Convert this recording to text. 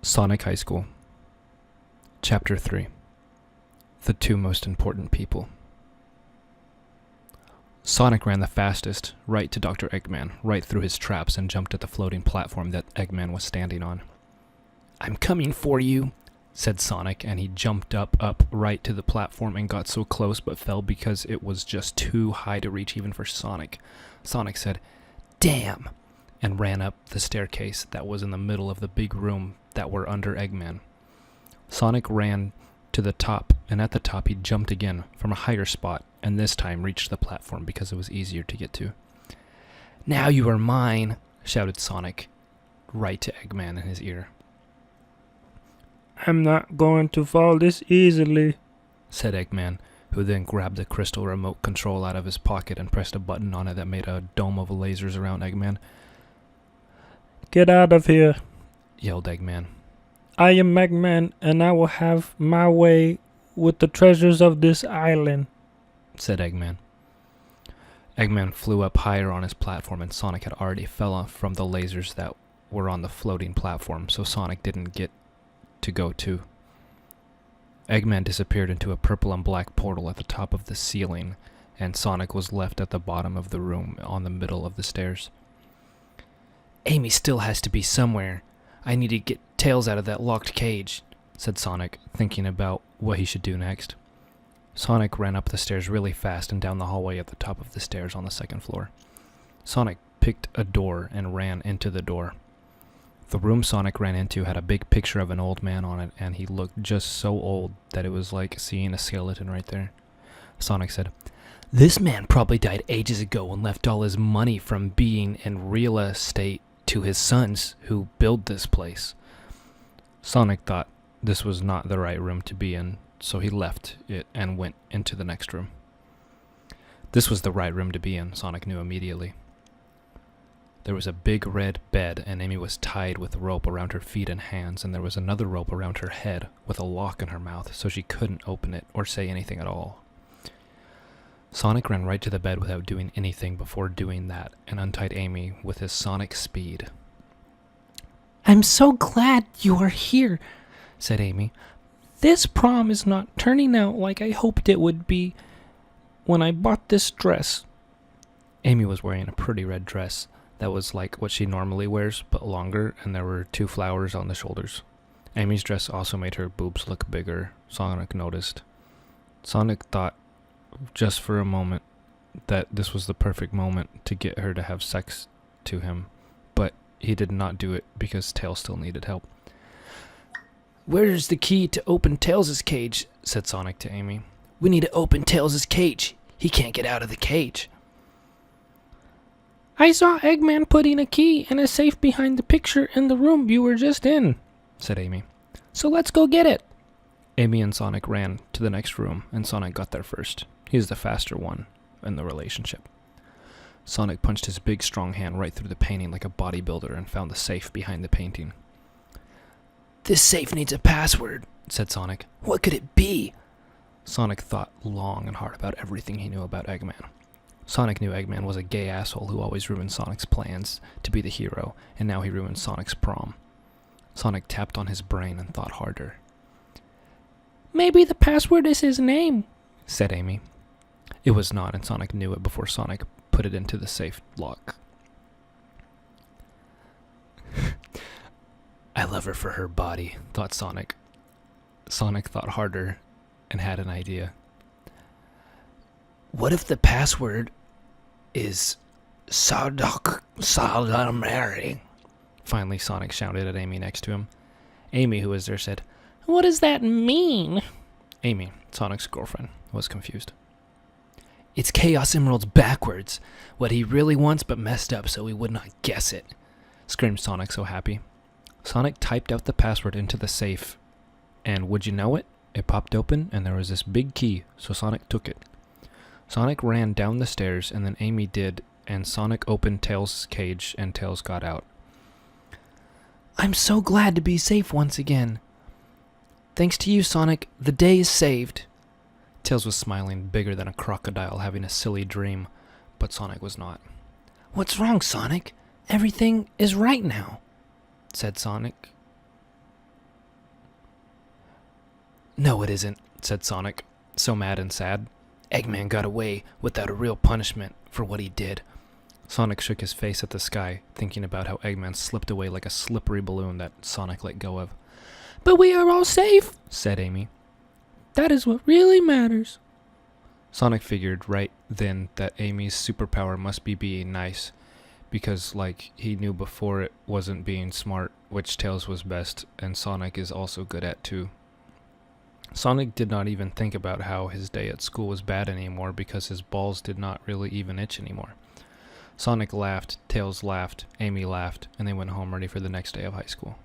Sonic High School. Chapter 3. The Two Most Important People. Sonic ran the fastest, right to Dr. Eggman, right through his traps, and jumped at the floating platform that Eggman was standing on. "I'm coming for you," said Sonic, and he jumped up right to the platform and got so close but fell because it was just too high to reach even for Sonic. Sonic said, "Damn!" and ran up the staircase that was in the middle of the big room that were under Eggman. Sonic ran to the top, and at the top he jumped again from a higher spot, and this time reached the platform because it was easier to get to. "Now you are mine," shouted Sonic right to Eggman in his ear. "I'm not going to fall this easily," said Eggman, who then grabbed the crystal remote control out of his pocket and pressed a button on it that made a dome of lasers around Eggman. "Get out of here. Yelled Eggman. I am Eggman, and I will have my way with the treasures of this island," said Eggman. Eggman flew up higher on his platform, and Sonic had already fell off from the lasers that were on the floating platform, so Sonic didn't get to go too. Eggman disappeared into a purple and black portal at the top of the ceiling, and Sonic was left at the bottom of the room on the middle of the stairs. "Amy still has to be somewhere. I need to get Tails out of that locked cage," said Sonic, thinking about what he should do next. Sonic ran up the stairs really fast and down the hallway at the top of the stairs on the second floor. Sonic picked a door and ran into the door. The room Sonic ran into had a big picture of an old man on it, and he looked just so old that it was like seeing a skeleton right there. Sonic said, "This man probably died ages ago and left all his money from being in real estate to his sons who built this place." Sonic thought this was not the right room to be in, so he left it and went into the next room. This was the right room to be in, Sonic knew immediately. There was a big red bed, and Amy was tied with rope around her feet and hands, and there was another rope around her head with a lock in her mouth, so she couldn't open it or say anything at all. Sonic ran right to the bed without doing anything before doing that, and untied Amy with his sonic speed. "I'm so glad you are here," said Amy. "This prom is not turning out like I hoped it would be when I bought this dress." Amy was wearing a pretty red dress that was like what she normally wears, but longer, and there were 2 flowers on the shoulders. Amy's dress also made her boobs look bigger, Sonic noticed. Sonic thought just for a moment that this was the perfect moment to get her to have sex to him, but he did not do it because Tails still needed help. "Where's the key to open Tails' cage?" said Sonic to Amy. "We need to open Tails' cage. He can't get out of the cage." "I saw Eggman putting a key in a safe behind the picture in the room you were just in," said Amy. "So let's go get it." Amy and Sonic ran to the next room, and Sonic got there first. He was the faster one in the relationship. Sonic punched his big, strong hand right through the painting like a bodybuilder and found the safe behind the painting. "This safe needs a password," said Sonic. "What could it be?" Sonic thought long and hard about everything he knew about Eggman. Sonic knew Eggman was a gay asshole who always ruined Sonic's plans to be the hero, and now he ruined Sonic's prom. Sonic tapped on his brain and thought harder. "Maybe the password is his name," said Amy. It was not, and Sonic knew it before Sonic put it into the safe lock. "I love her for her body," thought Sonic. Sonic thought harder and had an idea. "What if the password is Mary?" Finally, Sonic shouted at Amy next to him. Amy, who was there, said, "What does that mean?" Amy, Sonic's girlfriend, was confused. "It's Chaos Emeralds backwards. What he really wants but messed up so we would not guess it," screamed Sonic so happy. Sonic typed out the password into the safe, and would you know it? It popped open, and there was this big key, so Sonic took it. Sonic ran down the stairs, and then Amy did, and Sonic opened Tails' cage, and Tails got out. "I'm so glad to be safe once again. Thanks to you, Sonic, the day is saved." Tails was smiling bigger than a crocodile having a silly dream, but Sonic was not. "What's wrong, Sonic? Everything is right now," said Sonic. No, it isn't, said Sonic, so mad and sad. Eggman got away without a real punishment for what he did. Sonic shook his face at the sky, thinking about how Eggman slipped away like a slippery balloon that Sonic let go of. But we are all safe, Said Amy. that is what really matters. Sonic figured right then that Amy's superpower must be being nice, because, like he knew before, it wasn't being smart, which Tails was best, and Sonic is also good at too. Sonic did not even think about how his day at school was bad anymore because his balls did not really even itch anymore. Sonic laughed, Tails laughed, Amy laughed, and they went home ready for the next day of high school.